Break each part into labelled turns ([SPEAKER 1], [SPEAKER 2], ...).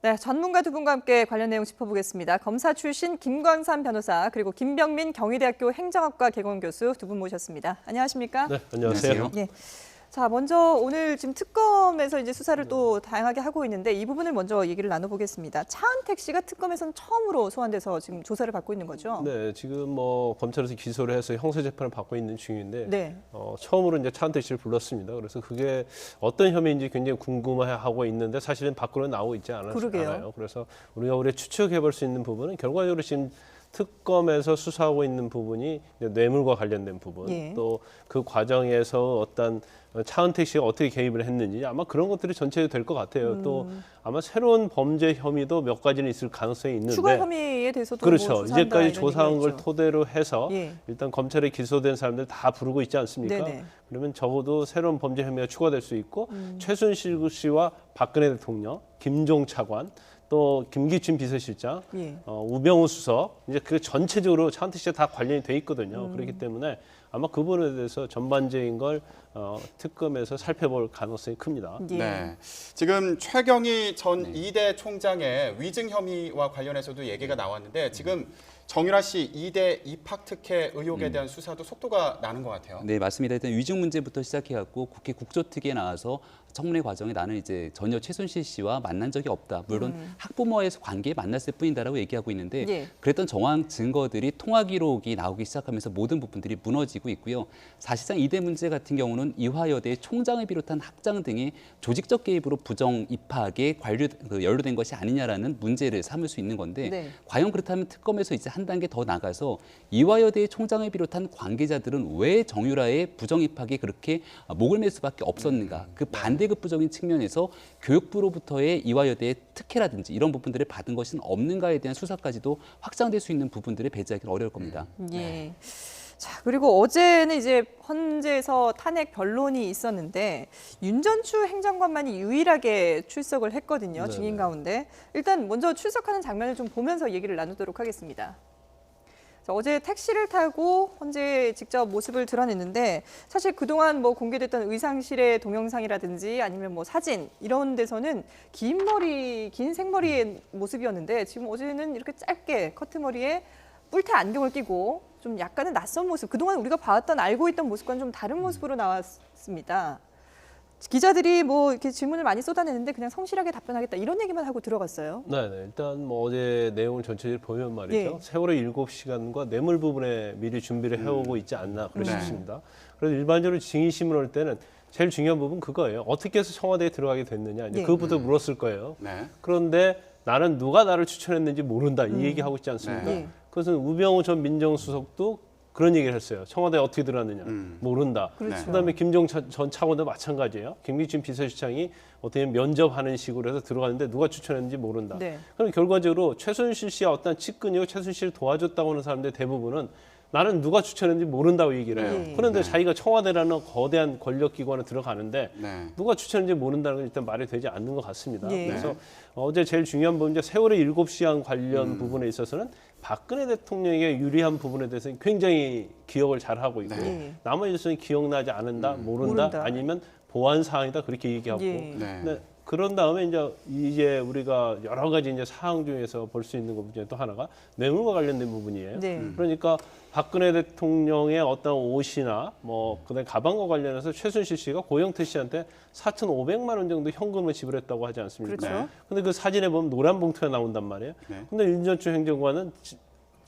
[SPEAKER 1] 네, 전문가 두 분과 함께 관련 내용 짚어보겠습니다. 검사 출신 김광삼 변호사 그리고 김병민 경희대학교 행정학과 개공교수 두 분 모셨습니다. 안녕하십니까?
[SPEAKER 2] 네, 안녕하세요.
[SPEAKER 1] 예. 자, 먼저 오늘 지금 특검에서 이제 수사를 또 다양하게 하고 있는데 이 부분을 먼저 얘기를 나눠보겠습니다. 차은택 씨가 특검에서는 처음으로 소환돼서 지금 조사를 받고 있는 거죠?
[SPEAKER 2] 네, 지금 뭐 검찰에서 기소를 해서 형사 재판을 받고 있는 중인데
[SPEAKER 1] 네.
[SPEAKER 2] 처음으로 이제 차은택 씨를 불렀습니다. 그래서 그게 어떤 혐의인지 굉장히 궁금해하고 있는데 사실은 밖으로 나오고 있지 않아요. 그래서 우리가 추측해볼 수 있는 부분은 결과적으로 지금 특검에서 수사하고 있는 부분이 뇌물과 관련된 부분,
[SPEAKER 1] 예.
[SPEAKER 2] 또 그 과정에서 어떤 차은택 씨가 어떻게 개입을 했는지 아마 그런 것들이 전체가 될 것 같아요. 또 아마 새로운 범죄 혐의도 몇 가지는 있을 가능성이 있는데
[SPEAKER 1] 추가 혐의에 대해서도
[SPEAKER 2] 그렇죠.
[SPEAKER 1] 뭐 조사한다,
[SPEAKER 2] 이제까지
[SPEAKER 1] 이런
[SPEAKER 2] 조사한 걸
[SPEAKER 1] 얘기가 있죠.
[SPEAKER 2] 토대로 해서
[SPEAKER 1] 예.
[SPEAKER 2] 일단 검찰에 기소된 사람들 다 부르고 있지 않습니까?
[SPEAKER 1] 네네.
[SPEAKER 2] 그러면 적어도 새로운 범죄 혐의가 추가될 수 있고 최순실 씨와 박근혜 대통령, 김종 차관, 또 김기춘 비서실장,
[SPEAKER 1] 예.
[SPEAKER 2] 우병우 수석 이제 그 전체적으로 차은택 씨가 다 관련이 돼 있거든요. 그렇기 때문에 아마 그 부분에 대해서 전반적인 걸 특검에서 살펴볼 가능성이 큽니다.
[SPEAKER 1] 예.
[SPEAKER 3] 네. 지금 최경희 전 이대 총장의 위증 혐의와 관련해서도 얘기가 나왔는데 지금 정유라 씨 이대 입학 특혜 의혹에 대한 수사도 속도가 나는 것 같아요.
[SPEAKER 4] 네, 맞습니다. 일단 위증 문제부터 시작해갖고 국회 국조특위에 나와서 청문회 과정에 나는 이제 전혀 최순실 씨와 만난 적이 없다. 물론 학부모와의 관계에 만났을 뿐이다라고 얘기하고 있는데
[SPEAKER 1] 예.
[SPEAKER 4] 그랬던 정황 증거들이 통화 기록이 나오기 시작하면서 모든 부분들이 무너지고 있고요. 사실상 이대 문제 같은 경우는 이화여대 총장을 비롯한 학장 등의 조직적 개입으로 부정 입학에 연루된 것이 아니냐라는 문제를 삼을 수 있는 건데
[SPEAKER 1] 네.
[SPEAKER 4] 과연 그렇다면 특검에서 이제 한 단계 더 나가서 이화여대의 총장을 비롯한 관계자들은 왜 정유라의 부정 입학에 그렇게 목을 맬 수밖에 없었는가? 그 반대급부적인 측면에서 교육부로부터의 이화여대의 특혜라든지 이런 부분들을 받은 것은 없는가에 대한 수사까지도 확장될 수 있는 부분들을 배제하기는 어려울 겁니다.
[SPEAKER 1] 예. 자, 그리고 어제는 이제 헌재에서 탄핵 변론이 있었는데 윤전추 행정관만이 유일하게 출석을 했거든요.
[SPEAKER 2] 네네.
[SPEAKER 1] 증인 가운데. 일단 먼저 출석하는 장면을 좀 보면서 얘기를 나누도록 하겠습니다. 자, 어제 택시를 타고 헌재에 직접 모습을 드러냈는데 사실 그동안 뭐 공개됐던 의상실의 동영상이라든지 아니면 뭐 사진 이런 데서는 긴 머리, 긴 생머리의 모습이었는데 지금 어제는 이렇게 짧게 커트머리에 뿔테 안경을 끼고 좀 약간은 낯선 모습, 그동안 우리가 봐왔던 알고 있던 모습과는 좀 다른 모습으로 나왔습니다. 기자들이 뭐 이렇게 질문을 많이 쏟아내는데 그냥 성실하게 답변하겠다 이런 얘기만 하고 들어갔어요.
[SPEAKER 2] 네, 일단 뭐 어제 내용을 전체적으로 보면 말이죠.
[SPEAKER 1] 예.
[SPEAKER 2] 세월의 7시간과 뇌물 부분에 미리 준비를 해오고 있지 않나 그러
[SPEAKER 3] 네.
[SPEAKER 2] 싶습니다. 그래서 일반적으로 증인심을 할 때는 제일 중요한 부분 그거예요. 어떻게 해서 청와대에 들어가게 됐느냐. 이제
[SPEAKER 1] 예.
[SPEAKER 2] 그것부터 물었을 거예요.
[SPEAKER 3] 네.
[SPEAKER 2] 그런데 나는 누가 나를 추천했는지 모른다. 이 얘기하고 있지 않습니까?
[SPEAKER 3] 네.
[SPEAKER 1] 예.
[SPEAKER 2] 그것은 우병우 전 민정수석도 그런 얘기를 했어요. 청와대에 어떻게 들어갔느냐. 모른다.
[SPEAKER 1] 그렇죠.
[SPEAKER 2] 그다음에 김종 전 차관도 마찬가지예요. 김기춘 비서실장이 어떻게 면접하는 식으로 해서 들어갔는데 누가 추천했는지 모른다.
[SPEAKER 1] 네.
[SPEAKER 2] 그럼 결과적으로 최순실 씨와 어떤 측근이고 최순실을 도와줬다고 하는 사람들 대부분은 나는 누가 추천했는지 모른다고 얘기를 해요.
[SPEAKER 1] 예.
[SPEAKER 2] 그런데
[SPEAKER 3] 네.
[SPEAKER 2] 자기가 청와대라는 거대한 권력기관에 들어가는데
[SPEAKER 3] 네.
[SPEAKER 2] 누가 추천했는지 모른다는 건 일단 말이 되지 않는 것 같습니다.
[SPEAKER 1] 예.
[SPEAKER 2] 그래서 어제 제일 중요한 부분 이제 세월의 7시간 관련 부분에 있어서는 박근혜 대통령에게 유리한 부분에 대해서 굉장히 기억을 잘하고 있고
[SPEAKER 1] 네.
[SPEAKER 2] 나머지는 기억나지 않는다, 모른다,
[SPEAKER 1] 모른다.
[SPEAKER 2] 아니면 보안 사항이다 그렇게 얘기하고
[SPEAKER 1] 예.
[SPEAKER 3] 네.
[SPEAKER 2] 네, 그런 다음에 이제 우리가 여러 가지 이제 사항 중에서 볼 수 있는 것 중에 또 하나가 뇌물과 관련된 부분이에요.
[SPEAKER 1] 네.
[SPEAKER 2] 그러니까 박근혜 대통령의 어떤 옷이나 뭐 그다음에 가방과 관련해서 최순실 씨가 고영태 씨한테 4,500만 원 정도 현금을 지불했다고 하지 않습니까?
[SPEAKER 1] 그렇죠.
[SPEAKER 2] 근데 그 사진에 보면 노란 봉투가 나온단 말이에요.
[SPEAKER 3] 네.
[SPEAKER 2] 근데 윤전추 행정관은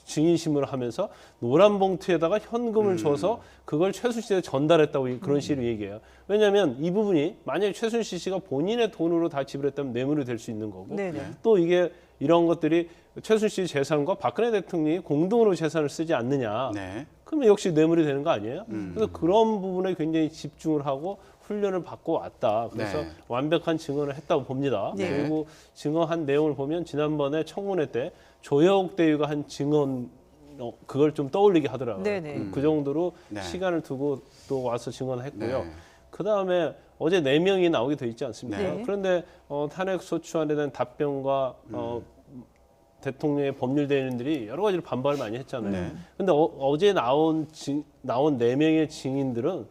[SPEAKER 2] 증인심을 하면서 노란 봉투에다가 현금을 줘서 그걸 최순실 씨에 전달했다고 그런 식으로 얘기해요. 왜냐하면 이 부분이 만약에 최순실 씨가 본인의 돈으로 다 지불했다면 뇌물이 될 수 있는 거고
[SPEAKER 1] 네네.
[SPEAKER 2] 또 이게 이런 것들이 최순실 재산과 박근혜 대통령이 공동으로 재산을 쓰지 않느냐.
[SPEAKER 3] 네.
[SPEAKER 2] 그러면 역시 뇌물이 되는 거 아니에요? 그래서 그런 부분에 굉장히 집중을 하고 훈련을 받고 왔다. 그래서
[SPEAKER 3] 네.
[SPEAKER 2] 완벽한 증언을 했다고 봅니다.
[SPEAKER 1] 네.
[SPEAKER 2] 그리고 증언한 내용을 보면 지난번에 청문회 때 조여옥 대위가 한 증언 그걸 좀 떠올리게 하더라고요.
[SPEAKER 1] 네네.
[SPEAKER 2] 그 정도로
[SPEAKER 3] 네.
[SPEAKER 2] 시간을 두고 또 와서 증언했고요.
[SPEAKER 3] 네.
[SPEAKER 2] 그 다음에 어제 4명이 나오게 돼 있지 않습니까?
[SPEAKER 1] 네.
[SPEAKER 2] 그런데 탄핵 소추안에 대한 답변과 대통령의 법률 대리인들이 여러 가지로 반발을 많이 했잖아요.
[SPEAKER 3] 네.
[SPEAKER 2] 근데 어제 나온 4명의 증인들은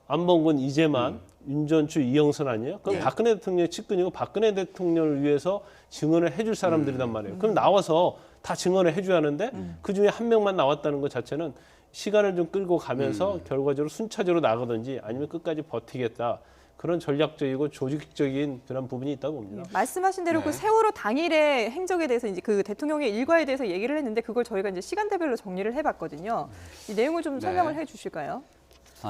[SPEAKER 2] 안봉근, 이재만, 윤전추, 이영선 아니에요? 그럼
[SPEAKER 3] 네.
[SPEAKER 2] 박근혜 대통령의 측근이고 박근혜 대통령을 위해서 증언을 해줄 사람들이란 말이에요. 그럼 나와서 다 증언을 해줘야 하는데 그 중에 한 명만 나왔다는 것 자체는 시간을 좀 끌고 가면서 결과적으로 순차적으로 나가든지 아니면 끝까지 버티겠다. 그런 전략적이고 조직적인 그런 부분이 있다고 봅니다.
[SPEAKER 1] 말씀하신 대로
[SPEAKER 3] 네.
[SPEAKER 1] 그 세월호 당일의 행적에 대해서 이제 그 대통령의 일과에 대해서 얘기를 했는데 그걸 저희가 이제 시간대별로 정리를 해봤거든요. 이 내용을 좀 설명을
[SPEAKER 3] 네.
[SPEAKER 1] 해주실까요?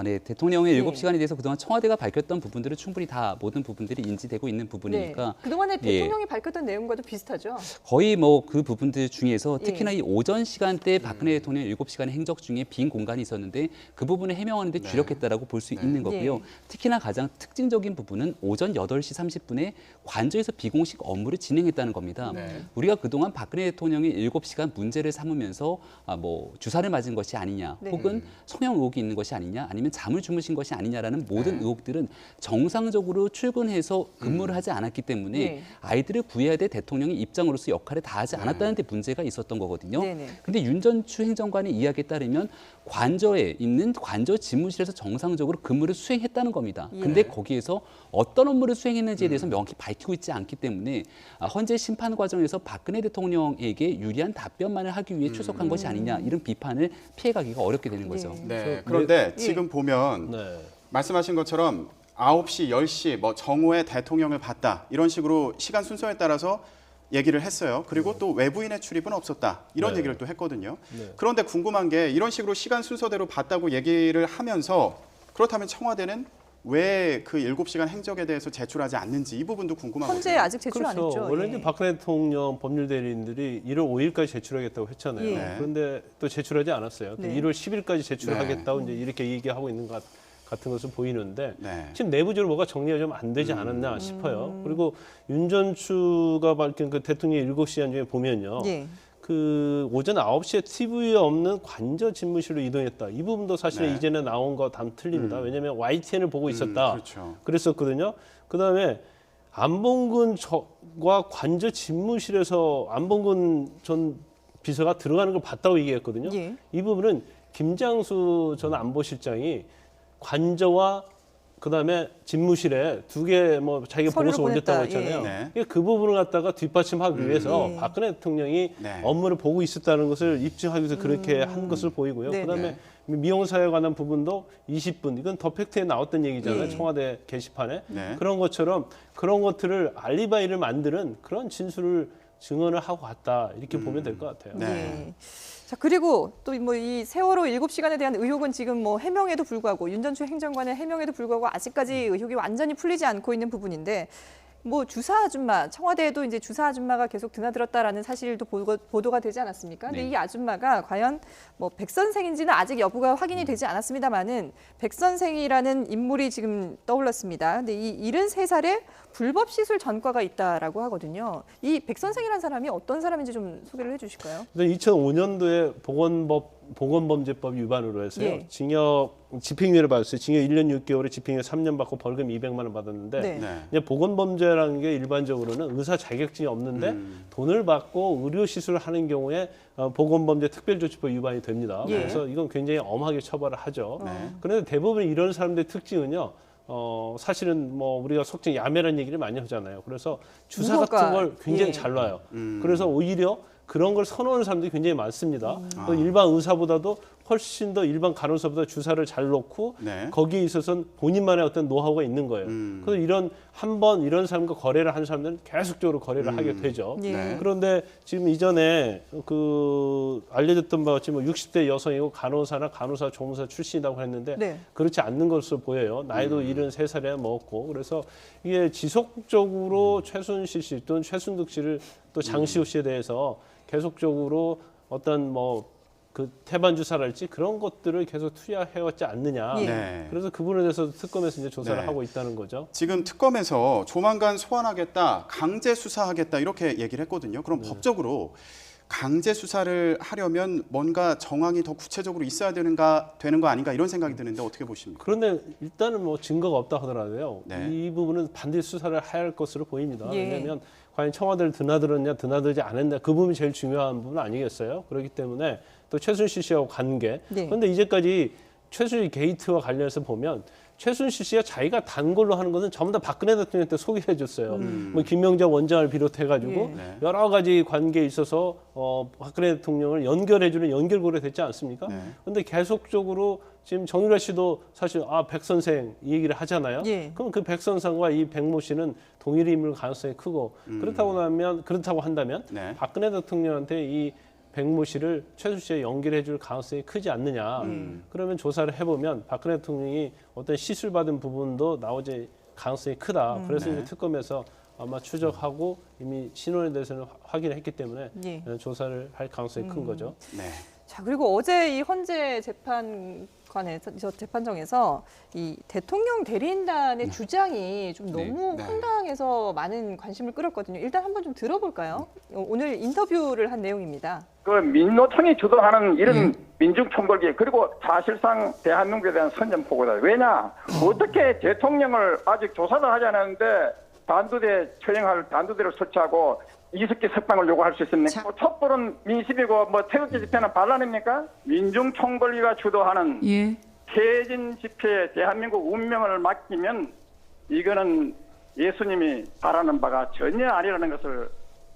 [SPEAKER 4] 네, 대통령의
[SPEAKER 1] 예.
[SPEAKER 4] 7시간에 대해서 그동안 청와대가 밝혔던 부분들을 충분히 다 모든 부분들이 인지되고 있는 부분이니까
[SPEAKER 1] 그동안에
[SPEAKER 4] 예.
[SPEAKER 1] 대통령이 밝혔던 내용과도 비슷하죠.
[SPEAKER 4] 거의 뭐 그 부분들 중에서
[SPEAKER 1] 예.
[SPEAKER 4] 특히나 이 오전 시간대 박근혜 대통령 7시간의 행적 중에 빈 공간이 있었는데 그 부분을 해명하는 데
[SPEAKER 3] 네.
[SPEAKER 4] 주력했다라고 볼 수
[SPEAKER 3] 네.
[SPEAKER 4] 있는 거고요.
[SPEAKER 1] 예.
[SPEAKER 4] 특히나 가장 특징적인 부분은 오전 8시 30분에 관저에서 비공식 업무를 진행했다는 겁니다.
[SPEAKER 3] 네.
[SPEAKER 4] 우리가 그동안 박근혜 대통령이 7시간 문제를 삼으면서 뭐 주사를 맞은 것이 아니냐
[SPEAKER 1] 네.
[SPEAKER 4] 혹은 성형 의혹이 있는 것이 아니냐 아니면 잠을 주무신 것이 아니냐라는 모든
[SPEAKER 3] 네.
[SPEAKER 4] 의혹들은 정상적으로 출근해서 근무를 하지 않았기 때문에
[SPEAKER 1] 네.
[SPEAKER 4] 아이들을 구해야 될 대통령의 입장으로서 역할을 다하지 않았다는 데 문제가 있었던 거거든요.
[SPEAKER 1] 네네.
[SPEAKER 4] 근데 윤전추 행정관의 이야기에 따르면 관저에 있는 관저 집무실에서 정상적으로 근무를 수행했다는 겁니다.
[SPEAKER 1] 예.
[SPEAKER 4] 근데 거기에서 어떤 업무를 수행했는지에 대해서 명확히 밝히고 있지 않기 때문에 현재 심판 과정에서 박근혜 대통령에게 유리한 답변만을 하기 위해 출석한 것이 아니냐 이런 비판을 피해가기가 어렵게 되는 거죠.
[SPEAKER 1] 예.
[SPEAKER 3] 네. 그런데
[SPEAKER 1] 예.
[SPEAKER 3] 지금 보면
[SPEAKER 2] 네.
[SPEAKER 3] 말씀하신 것처럼 9시, 10시 뭐 정오에 대통령을 봤다. 이런 식으로 시간 순서에 따라서 얘기를 했어요. 그리고 또 외부인의 출입은 없었다. 이런
[SPEAKER 2] 네.
[SPEAKER 3] 얘기를 또 했거든요.
[SPEAKER 2] 네.
[SPEAKER 3] 그런데 궁금한 게 이런 식으로 시간 순서대로 봤다고 얘기를 하면서 그렇다면 청와대는 왜 그 7시간 행적에 대해서 제출하지 않는지 이 부분도 궁금하거든요.
[SPEAKER 1] 현재 아직 제출 안
[SPEAKER 2] 그렇죠.
[SPEAKER 1] 했죠.
[SPEAKER 2] 원래
[SPEAKER 1] 예.
[SPEAKER 2] 이제 박근혜 대통령 법률 대리인들이 1월 5일까지 제출하겠다고 했잖아요.
[SPEAKER 1] 예.
[SPEAKER 2] 그런데 또 제출하지 않았어요. 또
[SPEAKER 1] 네.
[SPEAKER 2] 1월 10일까지 제출하겠다고
[SPEAKER 3] 네.
[SPEAKER 2] 이제 이렇게 얘기하고 있는 것 같은 것은 보이는데
[SPEAKER 3] 네.
[SPEAKER 2] 지금 내부적으로 뭐가 정리가 좀 안 되지 않았나 싶어요. 그리고 윤전추가 밝힌 그 대통령 7시간 중에 보면요.
[SPEAKER 1] 예.
[SPEAKER 2] 그 오전 9시에 TV에 없는 관저 집무실로 이동했다. 이 부분도 사실은
[SPEAKER 3] 네.
[SPEAKER 2] 이제는 나온 거 다 틀립니다. 왜냐하면 YTN을 보고 있었다.
[SPEAKER 3] 그렇죠.
[SPEAKER 2] 그랬었거든요. 그다음에 안봉근 과 관저 집무실에서 안봉근 전 비서가 들어가는 걸 봤다고 얘기했거든요.
[SPEAKER 1] 예.
[SPEAKER 2] 이 부분은 김장수 전 안보실장이 관저와 그다음에 집무실에 두 개 뭐 자기가
[SPEAKER 1] 서류를
[SPEAKER 2] 보고서 올렸다고
[SPEAKER 1] 보냈다.
[SPEAKER 2] 했잖아요.
[SPEAKER 3] 네.
[SPEAKER 2] 이게 그 부분을 갖다가 뒷받침하기 위해서
[SPEAKER 1] 예.
[SPEAKER 2] 박근혜 대통령이
[SPEAKER 3] 네.
[SPEAKER 2] 업무를 보고 있었다는 것을 입증하기 위해서 그렇게 한 것을 보이고요.
[SPEAKER 1] 네.
[SPEAKER 2] 그다음에 미용사에 관한 부분도 20분 이건 더 팩트에 나왔던 얘기잖아요.
[SPEAKER 1] 예.
[SPEAKER 2] 청와대 게시판에
[SPEAKER 3] 네.
[SPEAKER 2] 그런 것처럼 그런 것들을 알리바이를 만드는 그런 진술을 증언을 하고 갔다 이렇게 보면 될 것 같아요.
[SPEAKER 3] 네.
[SPEAKER 1] 예. 자, 그리고 또 뭐 이 세월호 7시간에 대한 의혹은 지금 뭐 해명에도 불구하고 윤전추 행정관의 해명에도 불구하고 아직까지 의혹이 완전히 풀리지 않고 있는 부분인데 뭐 주사 아줌마 청와대에도 이제 주사 아줌마가 계속 드나들었다라는 사실도 보도가 되지 않았습니까? 근데
[SPEAKER 4] 네.
[SPEAKER 1] 이 아줌마가 과연 뭐 백 선생인지는 아직 여부가 확인이 되지 않았습니다만은 백 선생이라는 인물이 지금 떠올랐습니다. 근데 이 73살에 불법 시술 전과가 있다라고 하거든요. 이 백 선생이라는 사람이 어떤 사람인지 좀 소개를 해주실까요?
[SPEAKER 2] 2005년도에 보건범죄법 위반으로 해서요.
[SPEAKER 1] 예.
[SPEAKER 2] 집행유예를 받았어요. 징역 1년 6개월에 집행유예 3년 받고 벌금 200만 원 받았는데
[SPEAKER 1] 네.
[SPEAKER 3] 네.
[SPEAKER 2] 이제 보건범죄라는 게 일반적으로는 의사 자격증이 없는데 돈을 받고 의료 시술을 하는 경우에 보건범죄 특별조치법 위반이 됩니다.
[SPEAKER 1] 예.
[SPEAKER 2] 그래서 이건 굉장히 엄하게 처벌을 하죠.
[SPEAKER 3] 네.
[SPEAKER 2] 그런데 대부분 이런 사람들의 특징은요. 사실은 뭐 우리가 속칭 야매라는 얘기를 많이 하잖아요. 그래서 주사
[SPEAKER 1] 무허가,
[SPEAKER 2] 같은 걸 굉장히
[SPEAKER 1] 예.
[SPEAKER 2] 잘 놔요. 그래서 오히려 그런 걸 선호하는 사람들이 굉장히 많습니다. 또 일반 의사보다도 훨씬 더 일반 간호사보다 주사를 잘 놓고
[SPEAKER 3] 네.
[SPEAKER 2] 거기에 있어서는 본인만의 어떤 노하우가 있는 거예요. 그래서 이런 한 번 이런 사람과 거래를 하는 사람들은 계속적으로 거래를 하게 되죠.
[SPEAKER 1] 예.
[SPEAKER 3] 네.
[SPEAKER 2] 그런데 지금 이전에 그 알려졌던 바와 같이 뭐 60대 여성이고 간호사나 간호사 조무사 출신이라고 했는데
[SPEAKER 1] 네.
[SPEAKER 2] 그렇지 않는 것으로 보여요. 나이도 73살에 먹었고 그래서 이게 지속적으로 최순실 씨 또는 최순득 씨를 또 장시호 씨에 대해서 계속적으로 어떤 뭐 그 태반 주사랄지 그런 것들을 계속 투여해왔지 않느냐.
[SPEAKER 1] 예.
[SPEAKER 3] 네.
[SPEAKER 2] 그래서 그 부분에 대해서 특검에서 이제 조사를
[SPEAKER 3] 네.
[SPEAKER 2] 하고 있다는 거죠.
[SPEAKER 3] 지금 특검에서 조만간 소환하겠다, 강제 수사하겠다 이렇게 얘기를 했거든요. 그럼 법적으로 강제 수사를 하려면 뭔가 정황이 더 구체적으로 있어야 되는 거 아닌가 이런 생각이 드는데 어떻게 보십니까?
[SPEAKER 2] 그런데 일단은 뭐 증거가 없다 하더라도요.
[SPEAKER 3] 네.
[SPEAKER 2] 이 부분은 반드시 수사를 해야 할 것으로 보입니다.
[SPEAKER 1] 예.
[SPEAKER 2] 왜냐하면 과연 청와대를 드나들었냐 드나들지 않았냐 그 부분이 제일 중요한 부분 아니겠어요? 그렇기 때문에 또 최순실 씨하고 관계.
[SPEAKER 1] 네.
[SPEAKER 2] 그런데 이제까지 최순실 게이트와 관련해서 보면 최순실 씨가 자기가 단 걸로 하는 것은 전부 다 박근혜 대통령한테 소개해 줬어요. 뭐 김명자 원장을 비롯해가지고
[SPEAKER 1] 예.
[SPEAKER 2] 여러 가지 관계에 있어서 박근혜 대통령을 연결해주는 연결고리 됐지 않습니까? 그런데 계속적으로 지금 정유라 씨도 사실 백 선생 이 얘기를 하잖아요.
[SPEAKER 1] 예.
[SPEAKER 2] 그럼 그 백 선생과 이 백모 씨는 동일인 인물 가능성이 크고 그렇다고 한다면
[SPEAKER 3] 네.
[SPEAKER 2] 박근혜 대통령한테 이 백모 씨를 최순실 씨에 연결해 줄 가능성이 크지 않느냐. 그러면 조사를 해보면 박근혜 대통령이 어떤 시술 받은 부분도 나오지 가능성이 크다. 그래서 이제 특검에서 아마 추적하고 이미 신원에 대해서는 확인했기 때문에
[SPEAKER 1] 예.
[SPEAKER 2] 조사를 할 가능성이 큰 거죠.
[SPEAKER 3] 네.
[SPEAKER 1] 자, 그리고 어제 이 헌재 재판정에서 이 대통령 대리인단의 주장이 좀 너무
[SPEAKER 3] 네.
[SPEAKER 1] 황당해서 많은 관심을 끌었거든요. 일단 한번 좀 들어볼까요? 오늘 인터뷰를 한 내용입니다.
[SPEAKER 5] 그 민노총이 주도하는 이런 민중총궐기 그리고 사실상 대한민국에 대한 선전포고다. 왜냐? 어떻게 대통령을 아직 조사도 하지 않았는데 단두대 처형할 단두대를 설치하고 이석기 석방을 요구할 수 있습니까? 뭐 촛불은 민심이고 뭐 태극기 집회는 반란입니까? 민중총궐기가 주도하는 태진 집회에 대한민국 운명을 맡기면 이거는 예수님이 바라는 바가 전혀 아니라는 것을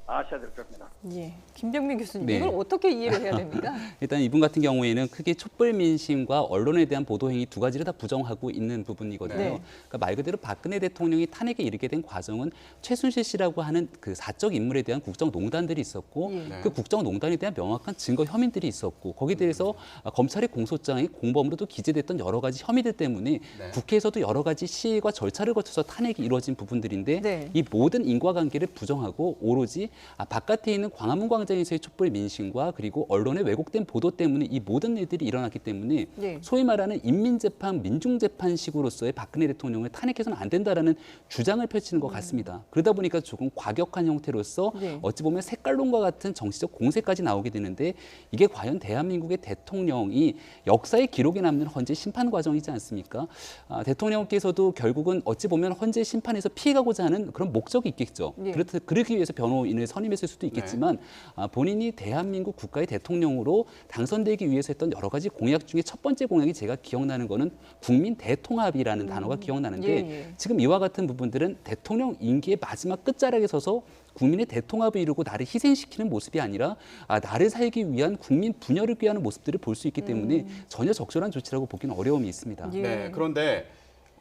[SPEAKER 5] 아셔야 될 겁니다.
[SPEAKER 1] 예, 김병민 교수님
[SPEAKER 4] 네.
[SPEAKER 1] 이걸 어떻게 이해를 해야 됩니까?
[SPEAKER 4] 일단 이분 같은 경우에는 크게 촛불 민심과 언론에 대한 보도 행위 두 가지를 다 부정하고 있는 부분이거든요.
[SPEAKER 1] 네.
[SPEAKER 4] 그러니까 말 그대로 박근혜 대통령이 탄핵에 이르게 된 과정은 최순실 씨라고 하는 그 사적 인물에 대한 국정농단들이 있었고
[SPEAKER 1] 예.
[SPEAKER 4] 그 국정농단에 대한 명확한 증거 혐의들이 있었고 거기에 대해서 검찰의 공소장에 공범으로도 기재됐던 여러 가지 혐의들 때문에 국회에서도 여러 가지 시위와 절차를 거쳐서 탄핵이 이루어진 부분들인데
[SPEAKER 1] 네.
[SPEAKER 4] 이 모든 인과관계를 부정하고 오로지 바깥에 있는 광화문 광장에서의 촛불 민심과 그리고 언론의 왜곡된 보도 때문에 이 모든 일들이 일어났기 때문에
[SPEAKER 1] 네.
[SPEAKER 4] 소위 말하는 인민재판, 민중재판식으로서의 박근혜 대통령을 탄핵해서는 안 된다라는 주장을 펼치는 것 같습니다. 그러다 보니까 조금 과격한 형태로서
[SPEAKER 1] 네.
[SPEAKER 4] 어찌 보면 색깔론과 같은 정치적 공세까지 나오게 되는데 이게 과연 대한민국의 대통령이 역사의 기록에 남는 헌재 심판 과정이지 않습니까? 대통령께서도 결국은 어찌 보면 헌재 심판에서 피해가고자 하는 그런 목적이 있겠죠.
[SPEAKER 1] 네.
[SPEAKER 4] 그러기 위해서 변호인을 선임했을 수도 있겠지만 본인이 대한민국 국가의 대통령으로 당선되기 위해서 했던 여러 가지 공약 중에 첫 번째 공약이 제가 기억나는 거는 국민 대통합이라는 단어가 기억나는데
[SPEAKER 1] 예.
[SPEAKER 4] 지금 이와 같은 부분들은 대통령 임기의 마지막 끝자락에 서서 국민의 대통합을 이루고 나를 희생시키는 모습이 아니라 나를 살기 위한 국민 분열을 꾀하는 모습들을 볼 수 있기 때문에 전혀 적절한 조치라고 보기는 어려움이 있습니다.
[SPEAKER 1] 예.
[SPEAKER 3] 네. 그런데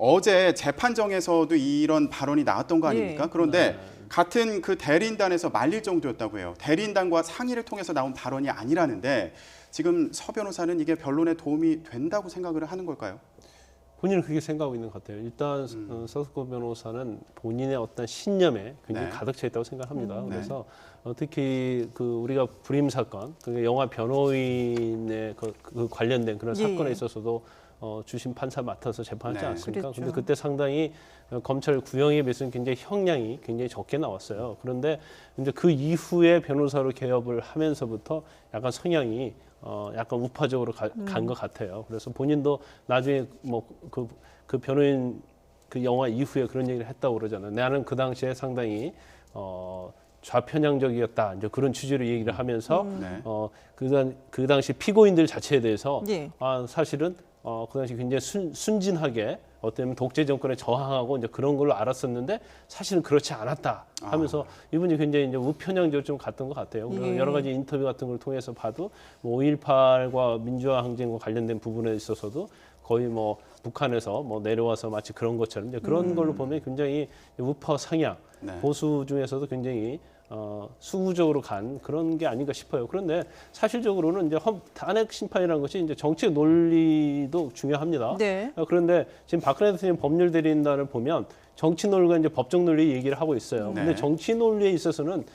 [SPEAKER 3] 어제 재판정에서도 이런 발언이 나왔던 거 아닙니까?
[SPEAKER 1] 예.
[SPEAKER 3] 그런데 같은 그 대리인단에서 말릴 정도였다고 해요. 대리인단과 상의를 통해서 나온 발언이 아니라는데 지금 서 변호사는 이게 변론에 도움이 된다고 생각을 하는 걸까요?
[SPEAKER 2] 본인은 그렇게 생각하고 있는 것 같아요. 일단 서석구 변호사는 본인의 어떤 신념에 굉장히
[SPEAKER 3] 네.
[SPEAKER 2] 가득 차 있다고 생각합니다.
[SPEAKER 3] 네.
[SPEAKER 2] 그래서 특히 그 우리가 불임 사건, 그 영화 변호인의 그 관련된 그런
[SPEAKER 1] 예.
[SPEAKER 2] 사건에 있어서도 주심 판사 맡아서 재판하지
[SPEAKER 3] 네.
[SPEAKER 2] 않습니까?
[SPEAKER 1] 그랬죠.
[SPEAKER 2] 근데 그때 상당히 검찰 구형에 비해서는 굉장히 형량이 굉장히 적게 나왔어요. 그런데 이제 그 이후에 변호사로 개업을 하면서부터 약간 성향이 약간 우파적으로 간 것 같아요. 그래서 본인도 나중에 뭐 그 변호인 그 영화 이후에 그런 얘기를 했다고 그러잖아요. 나는 그 당시에 상당히 좌편향적이었다. 이제 그런 취지로 얘기를 하면서
[SPEAKER 3] 네.
[SPEAKER 2] 그 당시 피고인들 자체에 대해서
[SPEAKER 1] 예.
[SPEAKER 2] 사실은 그 당시 굉장히 순진하게 어떤 독재 정권에 저항하고 이제 그런 걸로 알았었는데 사실은 그렇지 않았다 하면서 이분이 굉장히 이제 우편향적으로 좀 갔던 것 같아요. 그래서
[SPEAKER 1] 예.
[SPEAKER 2] 여러 가지 인터뷰 같은 걸 통해서 봐도 뭐 5.18과 민주화 항쟁과 관련된 부분에 있어서도 거의 뭐 북한에서 뭐 내려와서 마치 그런 것처럼 이제 그런 걸로 보면 굉장히 우파 상향,
[SPEAKER 3] 네.
[SPEAKER 2] 보수 중에서도 굉장히 수구적으로 간 그런 게 아닌가 싶어요. 그런데 사실적으로는 이제 탄핵 심판이라는 것이 이제 정치적 논리도 중요합니다.
[SPEAKER 1] 네.
[SPEAKER 2] 그런데 지금 박근혜 대통령 법률 대리인단을 보면 정치 논리가 이제 법적 논리 얘기를 하고 있어요.
[SPEAKER 3] 네.
[SPEAKER 2] 근데 정치 논리에 있어서는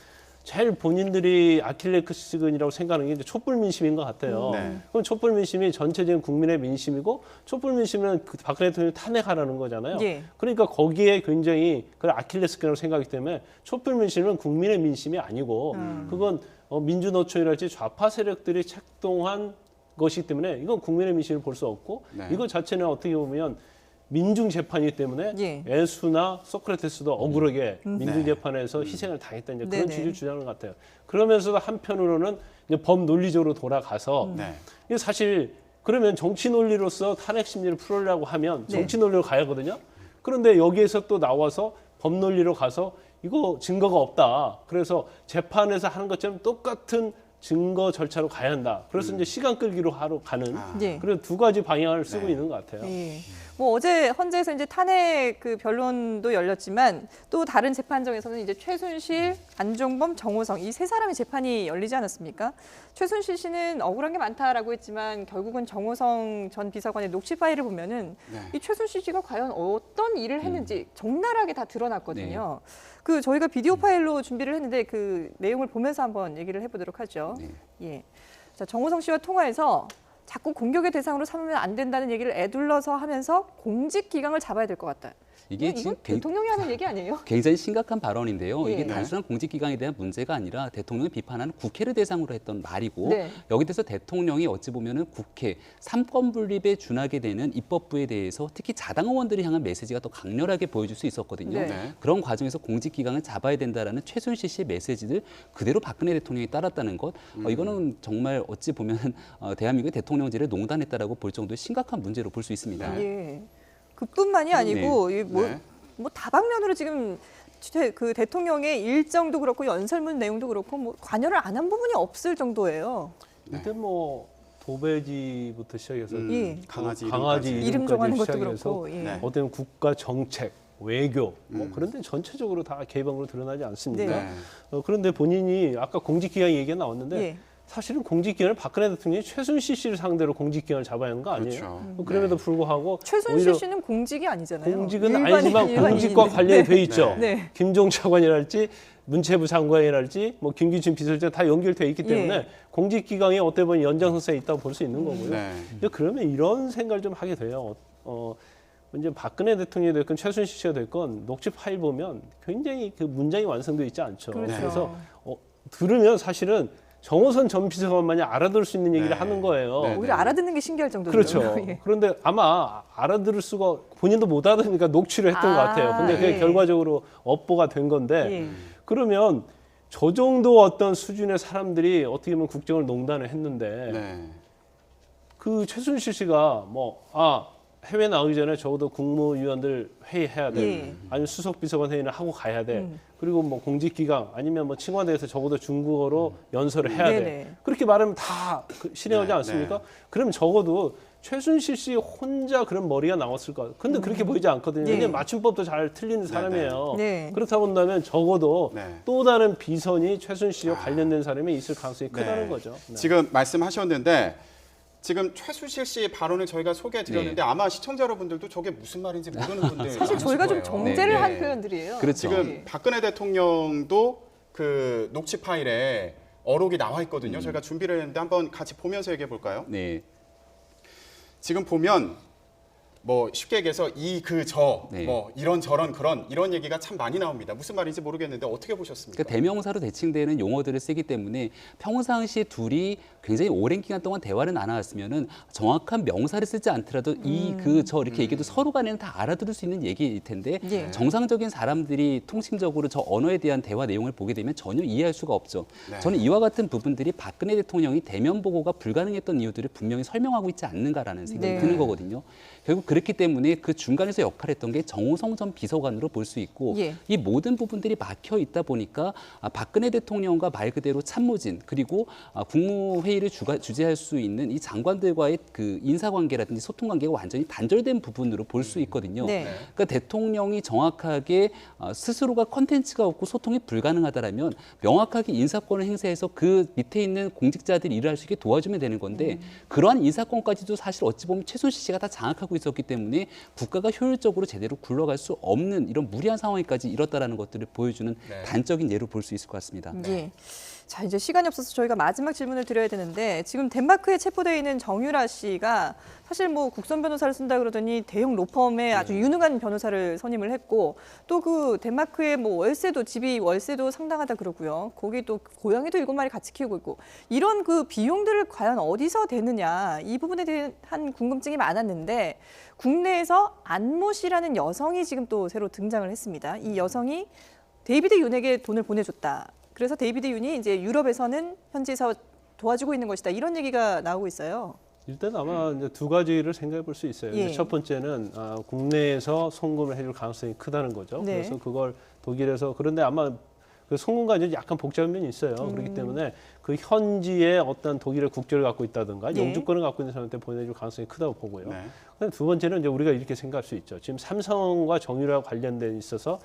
[SPEAKER 2] 제일 본인들이 아킬레스건이라고 생각하는 게 이제 촛불 민심인 것 같아요.
[SPEAKER 3] 네.
[SPEAKER 2] 그럼 촛불 민심이 전체적인 국민의 민심이고 촛불 민심은 그 박근혜 대통령을 탄핵하라는 거잖아요.
[SPEAKER 1] 예.
[SPEAKER 2] 그러니까 거기에 굉장히 그 아킬레스건이라고 생각하기 때문에 촛불 민심은 국민의 민심이 아니고 그건 민주노총이랄지 좌파 세력들이 책동한 것이기 때문에 이건 국민의 민심을 볼 수 없고
[SPEAKER 3] 네.
[SPEAKER 2] 이거 자체는 어떻게 보면 민중 재판이기 때문에
[SPEAKER 1] 예.
[SPEAKER 2] 예수나 소크라테스도 억울하게 민중 재판에서 희생을 당했다 이제 그런
[SPEAKER 1] 네네.
[SPEAKER 2] 취지를 주장하는 것 같아요. 그러면서도 한편으로는 이제 법 논리적으로 돌아가서
[SPEAKER 3] 네.
[SPEAKER 2] 이게 사실 그러면 정치 논리로서 탄핵 심리를 풀으려고 하면 정치 논리로 가야 하거든요. 그런데 여기에서 또 나와서 법 논리로 가서 이거 증거가 없다. 그래서 재판에서 하는 것처럼 똑같은 증거 절차로 가야 한다. 그래서 이제 시간 끌기로 하러 가는
[SPEAKER 1] 네.
[SPEAKER 2] 그런 두 가지 방향을 쓰고
[SPEAKER 3] 네.
[SPEAKER 2] 있는 것 같아요.
[SPEAKER 1] 예. 뭐 어제 헌재에서 이제 탄핵 그 변론도 열렸지만 또 다른 재판정에서는 이제 최순실, 안종범, 정호성 이 세 사람의 재판이 열리지 않았습니까? 최순실 씨는 억울한 게 많다라고 했지만 결국은 정호성 전 비서관의 녹취 파일을 보면은
[SPEAKER 3] 네.
[SPEAKER 1] 이 최순실 씨가 과연 어떤 일을 했는지 적나라하게 다 드러났거든요. 그 저희가 비디오 파일로 준비를 했는데 그 내용을 보면서 한번 얘기를 해보도록 하죠. 예. 자, 정호성 씨와 통화해서 자꾸 공격의 대상으로 삼으면 안 된다는 얘기를 애둘러서 하면서 공직 기강을 잡아야 될 것 같다.
[SPEAKER 4] 이게
[SPEAKER 1] 이거
[SPEAKER 4] 지금
[SPEAKER 1] 대통령이 하는 얘기 아니에요?
[SPEAKER 4] 굉장히 심각한 발언인데요.
[SPEAKER 1] 예.
[SPEAKER 4] 이게 단순한 공직기강에 대한 문제가 아니라 대통령을 비판하는 국회를 대상으로 했던 말이고
[SPEAKER 1] 네.
[SPEAKER 4] 여기 대해서 대통령이 어찌 보면은 국회 삼권 분립에 준하게 되는 입법부에 대해서 특히 자당 의원들을 향한 메시지가 더 강렬하게 보여줄 수 있었거든요.
[SPEAKER 1] 네.
[SPEAKER 3] 네.
[SPEAKER 4] 그런 과정에서 공직기강을 잡아야 된다라는 최순실 씨의 메시지를 그대로 박근혜 대통령이 따랐다는 것, 이거는 정말 어찌 보면 대한민국의 대통령제를 농단했다라고 볼 정도의 심각한 문제로 볼 수 있습니다.
[SPEAKER 1] 예. 그뿐만이 아니고 이 뭐
[SPEAKER 3] 네.
[SPEAKER 1] 다방면으로 지금 그 대통령의 일정도 그렇고 연설문 내용도 그렇고 뭐 관여를 안 한 부분이 없을 정도예요.
[SPEAKER 2] 그때 뭐 도배지부터 시작해서
[SPEAKER 1] 예.
[SPEAKER 3] 강아지
[SPEAKER 1] 이름 정하는 것도
[SPEAKER 2] 시작해서
[SPEAKER 1] 그렇고. 예.
[SPEAKER 3] 네.
[SPEAKER 2] 어떤 국가 정책, 외교 뭐 그런 데 전체적으로 다 개방으로 드러나지 않습니까?
[SPEAKER 1] 네.
[SPEAKER 2] 그런데 본인이 아까 공직기강 얘기가 나왔는데
[SPEAKER 1] 예.
[SPEAKER 2] 사실은 공직기관을 박근혜 대통령이 최순실 씨를 상대로 공직기관을 잡아야 하는 거 아니에요?
[SPEAKER 3] 그렇죠.
[SPEAKER 2] 그럼에도 불구하고
[SPEAKER 1] 최순실
[SPEAKER 2] 오히려
[SPEAKER 1] 씨는 공직이 아니잖아요.
[SPEAKER 2] 공직은
[SPEAKER 1] 일반인,
[SPEAKER 2] 아니지만
[SPEAKER 1] 일반인인데.
[SPEAKER 2] 공직과 관련이 돼 있죠.
[SPEAKER 1] 네.
[SPEAKER 2] 김종 차관이랄지 문체부 장관이랄지 뭐 김기춘 비서실장 다 연결돼 있기 때문에
[SPEAKER 1] 예.
[SPEAKER 2] 공직기강에 어떻게 보면 연장선상에 있다고 볼 수 있는 거고요.
[SPEAKER 3] 네.
[SPEAKER 2] 근데 그러면 이런 생각을 좀 하게 돼요. 이제 박근혜 대통령이 됐건 최순실 씨가 됐건 녹취 파일 보면 굉장히 그 문장이 완성되어 있지 않죠.
[SPEAKER 1] 그렇죠.
[SPEAKER 2] 그래서 들으면 사실은 정호선 전 비서관만이 알아들을 수 있는 얘기를
[SPEAKER 3] 네.
[SPEAKER 2] 하는 거예요.
[SPEAKER 3] 네.
[SPEAKER 1] 오히려 알아듣는 게 신기할 정도로.
[SPEAKER 2] 그렇죠.
[SPEAKER 1] 예.
[SPEAKER 2] 그런데 아마 알아들을 수가 본인도 못 알아듣으니까 녹취를 했던 것 같아요. 근데 그게
[SPEAKER 1] 예.
[SPEAKER 2] 결과적으로 업보가 된 건데
[SPEAKER 1] 예.
[SPEAKER 2] 그러면 저 정도 어떤 수준의 사람들이 어떻게 보면 국정을 농단을 했는데
[SPEAKER 3] 네.
[SPEAKER 2] 그 최순실 씨가 해외 나오기 전에 적어도 국무위원들 회의해야 돼.
[SPEAKER 1] 예.
[SPEAKER 2] 아니면 수석비서관 회의는 하고 가야 돼. 그리고 뭐 공직기강 아니면 뭐 청와대에서 적어도 중국어로 연설을 해야
[SPEAKER 1] 네네.
[SPEAKER 2] 돼. 그렇게 말하면 다 실행하지
[SPEAKER 3] 네,
[SPEAKER 2] 않습니까?
[SPEAKER 3] 네.
[SPEAKER 2] 그럼 적어도 최순실 씨 혼자 그런 머리가 나왔을 거예요. 근데 그렇게 보이지 않거든요.
[SPEAKER 1] 네.
[SPEAKER 2] 왜냐면 맞춤법도 잘 틀리는 사람이에요.
[SPEAKER 1] 네.
[SPEAKER 2] 그렇다고 한다면 적어도
[SPEAKER 3] 네.
[SPEAKER 2] 또 다른 비선이 최순실 씨와 관련된 사람이 있을 가능성이 크다는
[SPEAKER 3] 네.
[SPEAKER 2] 거죠. 네.
[SPEAKER 3] 지금 말씀하셨는데 지금 최순실 씨 발언을 저희가 소개해드렸는데 아마 시청자 여러분들도 저게 무슨 말인지 모르는 분들
[SPEAKER 1] 사실
[SPEAKER 3] 많으실
[SPEAKER 1] 저희가 좀
[SPEAKER 3] 거예요.
[SPEAKER 1] 정제를
[SPEAKER 3] 네.
[SPEAKER 1] 한 표현들이에요.
[SPEAKER 4] 그렇죠.
[SPEAKER 3] 지금
[SPEAKER 1] 예.
[SPEAKER 3] 박근혜 대통령도 그 녹취 파일에 어록이 나와 있거든요. 저희가 준비를 했는데 한번 같이 보면서 얘기해 볼까요?
[SPEAKER 4] 네.
[SPEAKER 3] 지금 보면 뭐 쉽게 얘기해서 이, 그, 저,
[SPEAKER 4] 네.
[SPEAKER 3] 뭐 이런 저런 그런 이런 얘기가 참 많이 나옵니다. 무슨 말인지 모르겠는데 어떻게 보셨습니까?
[SPEAKER 4] 그러니까 대명사로 대칭되는 용어들을 쓰기 때문에 평상시 둘이 굉장히 오랜 기간 동안 대화를 나눠왔으면은 정확한 명사를 쓰지 않더라도 이, 그, 저 이렇게 얘기도 서로 간에는 다 알아들을 수 있는 얘기일 텐데
[SPEAKER 1] 예.
[SPEAKER 4] 정상적인 사람들이 통칭적으로 저 언어에 대한 대화 내용을 보게 되면 전혀 이해할 수가 없죠.
[SPEAKER 3] 네.
[SPEAKER 4] 저는 이와 같은 부분들이 박근혜 대통령이 대면 보고가 불가능했던 이유들을 분명히 설명하고 있지 않는가라는 생각이
[SPEAKER 1] 네.
[SPEAKER 4] 드는 거거든요. 결국 그렇기 때문에 그 중간에서 역할했던 게 정호성 전 비서관으로 볼 수 있고
[SPEAKER 1] 예.
[SPEAKER 4] 이 모든 부분들이 막혀 있다 보니까 박근혜 대통령과 말 그대로 참모진 그리고 국무회의를 주재할 수 있는 이 장관들과의 그 인사관계라든지 소통관계가 완전히 단절된 부분으로 볼 수 있거든요.
[SPEAKER 1] 네.
[SPEAKER 4] 그러니까 대통령이 정확하게 스스로가 컨텐츠가 없고 소통이 불가능하다라면 명확하게 인사권을 행사해서 그 밑에 있는 공직자들이 일을 할 수 있게 도와주면 되는 건데 그러한 인사권까지도 사실 어찌 보면 최순실 씨가 다 장악하고 있었기 때문에 국가가 효율적으로 제대로 굴러갈 수 없는 이런 무리한 상황까지 이뤘다라는 것들을 보여주는
[SPEAKER 3] 네.
[SPEAKER 4] 단적인 예로 볼 수 있을 것 같습니다.
[SPEAKER 1] 예. 자, 이제 시간이 없어서 저희가 마지막 질문을 드려야 되는데 지금 덴마크에 체포되어 있는 정유라 씨가 사실 뭐 국선 변호사를 쓴다 그러더니 대형 로펌에 아주 유능한 변호사를 선임을 했고 또 그 덴마크의 뭐 월세도 집이 월세도 상당하다 그러고요. 거기 또 고양이도 7마리 같이 키우고 있고 이런 그 비용들을 과연 어디서 대느냐 이 부분에 대한 궁금증이 많았는데 국내에서 안모 씨라는 여성이 지금 또 새로 등장을 했습니다. 이 여성이 데이비드 윤에게 돈을 보내줬다. 그래서 데이비드 윤이 이제 유럽에서는 현지에서 도와주고 있는 것이다. 이런 얘기가 나오고 있어요.
[SPEAKER 2] 일단 아마 이제 두 가지를 생각해 볼 수 있어요.
[SPEAKER 1] 예.
[SPEAKER 2] 이제 첫 번째는 국내에서 송금을 해줄 가능성이 크다는 거죠.
[SPEAKER 1] 네.
[SPEAKER 2] 그래서 그걸 독일에서 그런데 아마 그 송금 과정이 약간 복잡한 면이 있어요. 그렇기 때문에 그 현지에 어떤 독일의 국적을 갖고 있다든가
[SPEAKER 1] 예.
[SPEAKER 2] 영주권을 갖고 있는 사람한테 보내줄 가능성이 크다고 보고요.
[SPEAKER 3] 네.
[SPEAKER 2] 그다음에 두 번째는 이제 우리가 이렇게 생각할 수 있죠. 지금 삼성과 정유라 관련돼 있어서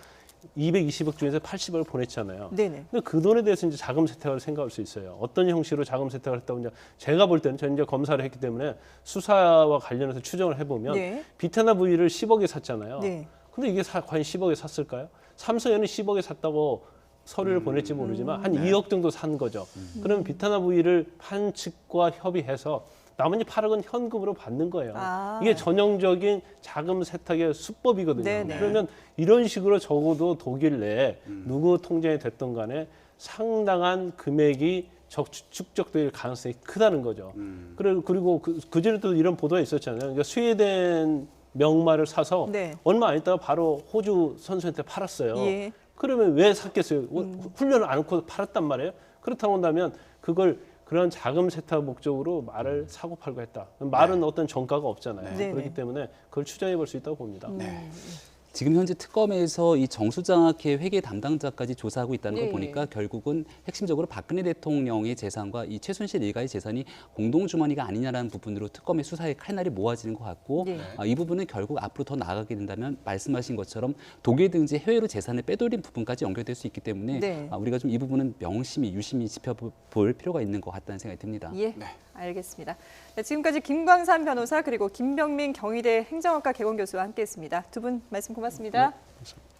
[SPEAKER 2] 220억 중에서 80억을 보냈잖아요.
[SPEAKER 1] 네네.
[SPEAKER 2] 근데 그 돈에 대해서 이제 자금 세탁을 생각할 수 있어요. 어떤 형식으로 자금 세탁을 했다고 이제 제가 볼 때는 저는 이제 검사를 했기 때문에 수사와 관련해서 추정을 해보면
[SPEAKER 1] 네.
[SPEAKER 2] 비테나 V를 10억에 샀잖아요.
[SPEAKER 1] 네.
[SPEAKER 2] 근데 이게 과연 10억에 샀을까요? 삼성에는 10억에 샀다고 서류를 보낼지 모르지만 한 2억 정도 산 거죠. 그러면 비타나 V를 한 측과 협의해서 나머지 8억은 현금으로 받는 거예요.
[SPEAKER 1] 아.
[SPEAKER 2] 이게 전형적인 자금 세탁의 수법이거든요.
[SPEAKER 1] 네네.
[SPEAKER 2] 그러면 이런 식으로 적어도 독일 내에 누구 통장이 됐든 간에 상당한 금액이 축적될 가능성이 크다는 거죠. 그리고 그전에도 이런 보도가 있었잖아요. 그러니까 스웨덴 명마를 사서
[SPEAKER 1] 네.
[SPEAKER 2] 얼마 안 있다가 바로 호주 선수한테 팔았어요.
[SPEAKER 1] 예.
[SPEAKER 2] 그러면 왜 샀겠어요? 훈련을 안 하고 팔았단 말이에요. 그렇다고 한다면 그걸 그런 자금 세탁 목적으로 말을 사고 팔고 했다. 말은 어떤 전가가 없잖아요.
[SPEAKER 1] 네.
[SPEAKER 2] 그렇기 때문에 그걸 추정해 볼 수 있다고 봅니다.
[SPEAKER 4] 지금 현재 특검에서 이 정수장학회 회계 담당자까지 조사하고 있다는 걸
[SPEAKER 1] 네.
[SPEAKER 4] 보니까 결국은 핵심적으로 박근혜 대통령의 재산과 이 최순실 일가의 재산이 공동 주머니가 아니냐라는 부분으로 특검의 수사의 칼날이 모아지는 것 같고
[SPEAKER 1] 네.
[SPEAKER 4] 이 부분은 결국 앞으로 더 나아가게 된다면 말씀하신 것처럼 독일 등지 해외로 재산을 빼돌린 부분까지 연결될 수 있기 때문에
[SPEAKER 1] 네.
[SPEAKER 4] 우리가 좀 이 부분은 명심히 유심히 지켜볼 필요가 있는 것 같다는 생각이 듭니다.
[SPEAKER 1] 예, 알겠습니다. 네, 지금까지 김광산 변호사 그리고 김병민 경희대 행정학과 개공교수와 함께했습니다. 두 분 말씀 고맙습니다.
[SPEAKER 2] 감사합니다.